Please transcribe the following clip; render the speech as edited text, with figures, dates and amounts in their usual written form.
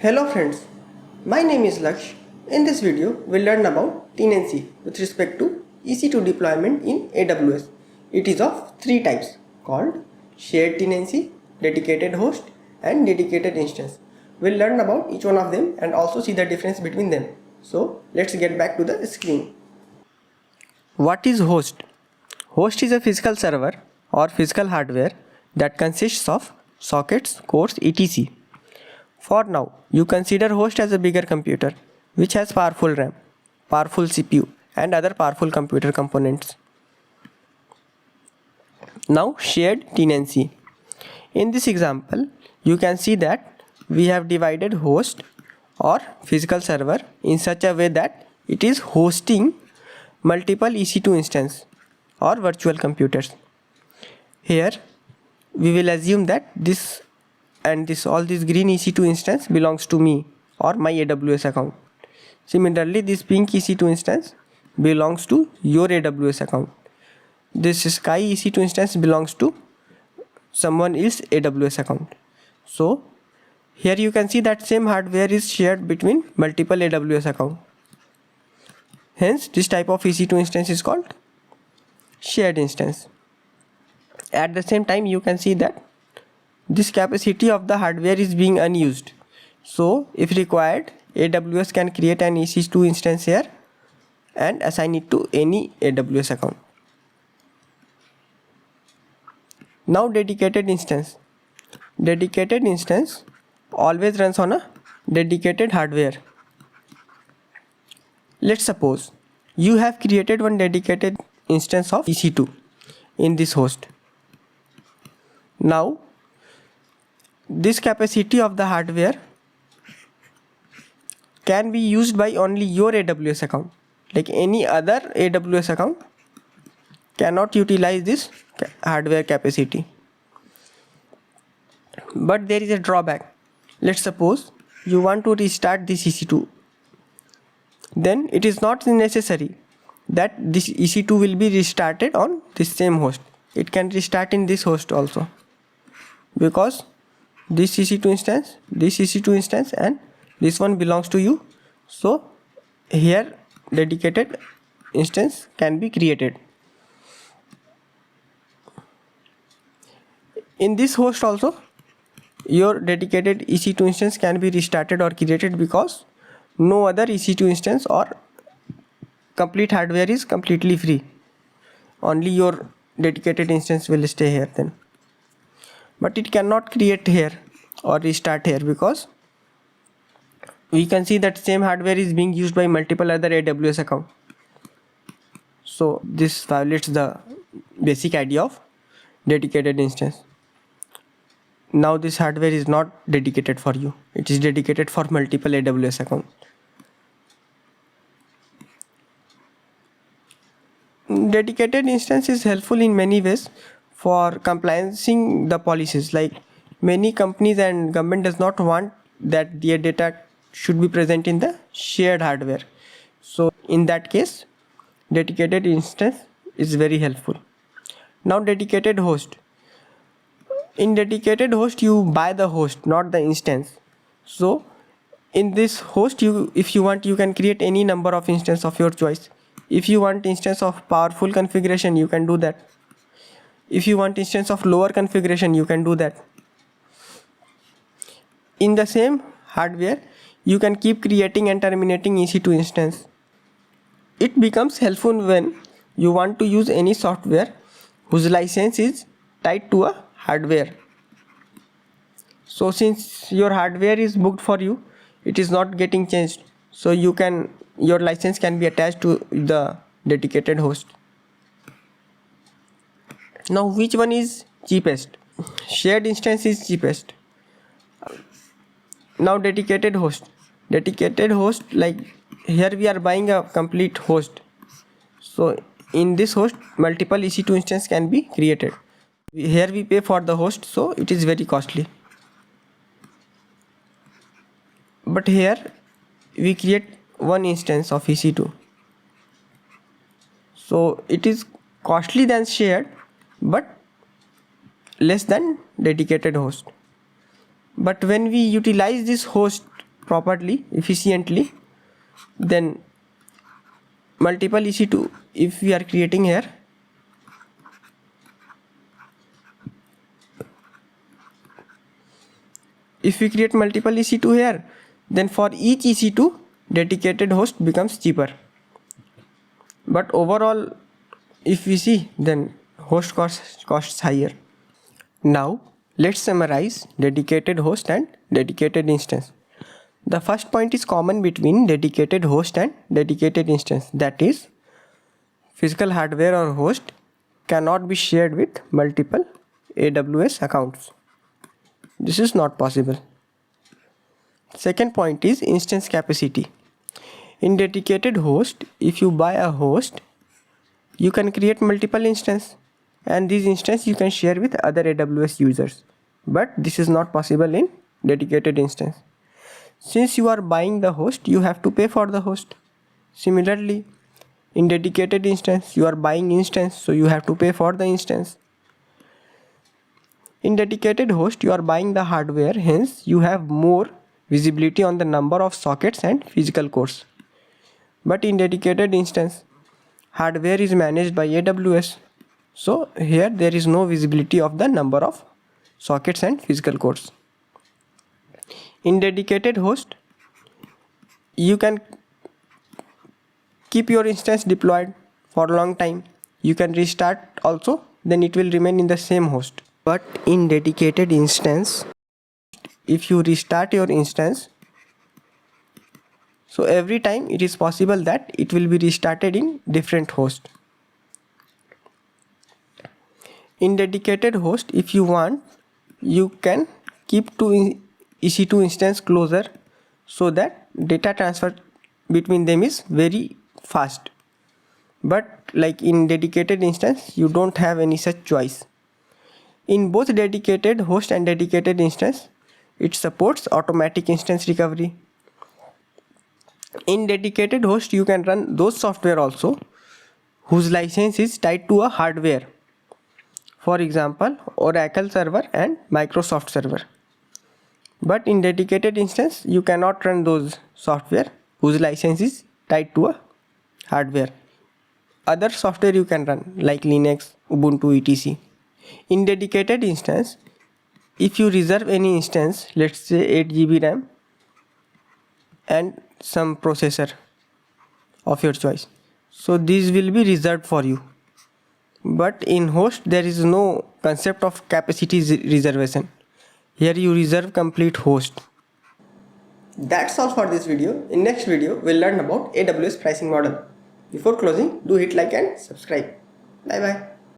Hello friends, my name is Laksh. In this video, we'll learn about tenancy with respect to EC2 deployment in AWS. It is of three types called shared tenancy, dedicated host and dedicated instance. We'll learn about each one of them and also see the difference between them. So let's get back to the screen. What is host? Host is a physical server or physical hardware that consists of sockets, cores, etc. For now, you consider host as a bigger computer which has powerful RAM, powerful CPU and other powerful computer components. Now shared tenancy. In this example, you can see that we have divided host or physical server in such a way that it is hosting multiple EC2 instances or virtual computers. Here we will assume that this and all this green EC2 instance belongs to me or my AWS account. Similarly, this pink EC2 instance belongs to your AWS account. This sky EC2 instance belongs to someone else's AWS account. So here you can see that same hardware is shared between multiple AWS accounts. Hence, this type of EC2 instance is called shared instance. At the same time, you can see that this capacity of the hardware is being unused. So if required, AWS can create an EC2 instance here and assign it to any AWS account. Now dedicated instance. Dedicated instance always runs on a dedicated hardware. Let's suppose you have created one dedicated instance of EC2 in this host. Now this capacity of the hardware can be used by only your AWS account. Like any other AWS account cannot utilize this hardware capacity. But there is a drawback. Let's suppose you want to restart this EC2. Then it is not necessary that this EC2 will be restarted on this same host. It can restart in this host also, because this EC2 instance and this one belongs to you. So here dedicated instance can be created. In this host also, your dedicated EC2 instance can be restarted or created because no other EC2 instance or complete hardware is completely free. Only your dedicated instance will stay here then. But it cannot create here or restart here because we can see that same hardware is being used by multiple other AWS accounts. So this violates the basic idea of dedicated instance. Now this hardware is not dedicated for you. It is dedicated for multiple AWS accounts. Dedicated instance is helpful in many ways for compliancing the policies. Like many companies and government does not want that their data should be present in the shared hardware. So in that case, dedicated instance is very helpful. Now dedicated host. In dedicated host, you buy the host, not the instance. So in this host, if you want, you can create any number of instances of your choice. If you want instance of powerful configuration, you can do that. If you want instance of lower configuration, you can do that. In the same hardware, you can keep creating and terminating EC2 instance. It becomes helpful when you want to use any software whose license is tied to a hardware. So since your hardware is booked for you, it is not getting changed. So your license can be attached to the dedicated host. Now which one is cheapest? Shared instance is cheapest. Now dedicated host, like here we are buying a complete host. So in this host, multiple EC2 instances can be created. Here we pay for the host, so it is very costly. But here we create one instance of EC2. So it is costly than shared, but less than dedicated host. But when we utilize this host properly, efficiently, then multiple EC2 if we are creating here, if we create multiple EC2 here, then for each EC2 dedicated host becomes cheaper. But overall, if we see, then host costs higher. Now let's summarize dedicated host and dedicated instance. The first point is common between dedicated host and dedicated instance, that is, physical hardware or host cannot be shared with multiple AWS accounts. This is not possible. Second point is instance capacity. In dedicated host, if you buy a host, you can create multiple instances, and these instances you can share with other AWS users. But this is not possible in dedicated instance. Since you are buying the host, you have to pay for the host. Similarly, in dedicated instance, you are buying instance, so you have to pay for the instance. In dedicated host, you are buying the hardware, hence you have more visibility on the number of sockets and physical cores. But in dedicated instance, hardware is managed by AWS, so here there is no visibility of the number of sockets and physical cores. In dedicated host, you can keep your instance deployed for a long time. You can restart also, then it will remain in the same host. But in dedicated instance, if you restart your instance, so every time it is possible that it will be restarted in different host. In dedicated host, if you want, you can keep two EC2 instance closer so that data transfer between them is very fast. But like in dedicated instance, you don't have any such choice. In both dedicated host and dedicated instance, it supports automatic instance recovery. In dedicated host, you can run those software also whose license is tied to a hardware. For example, Oracle server and Microsoft server. But in dedicated instance, you cannot run those software whose license is tied to a hardware. Other software you can run like Linux, Ubuntu, etc. In dedicated instance, if you reserve any instance, let's say 8 GB RAM and some processor of your choice, so these will be reserved for you. But in host, there is no concept of capacity reservation. Here you reserve complete host. That's all for this video. In next video, we'll learn about AWS pricing model. Before closing, do hit like and subscribe. Bye bye.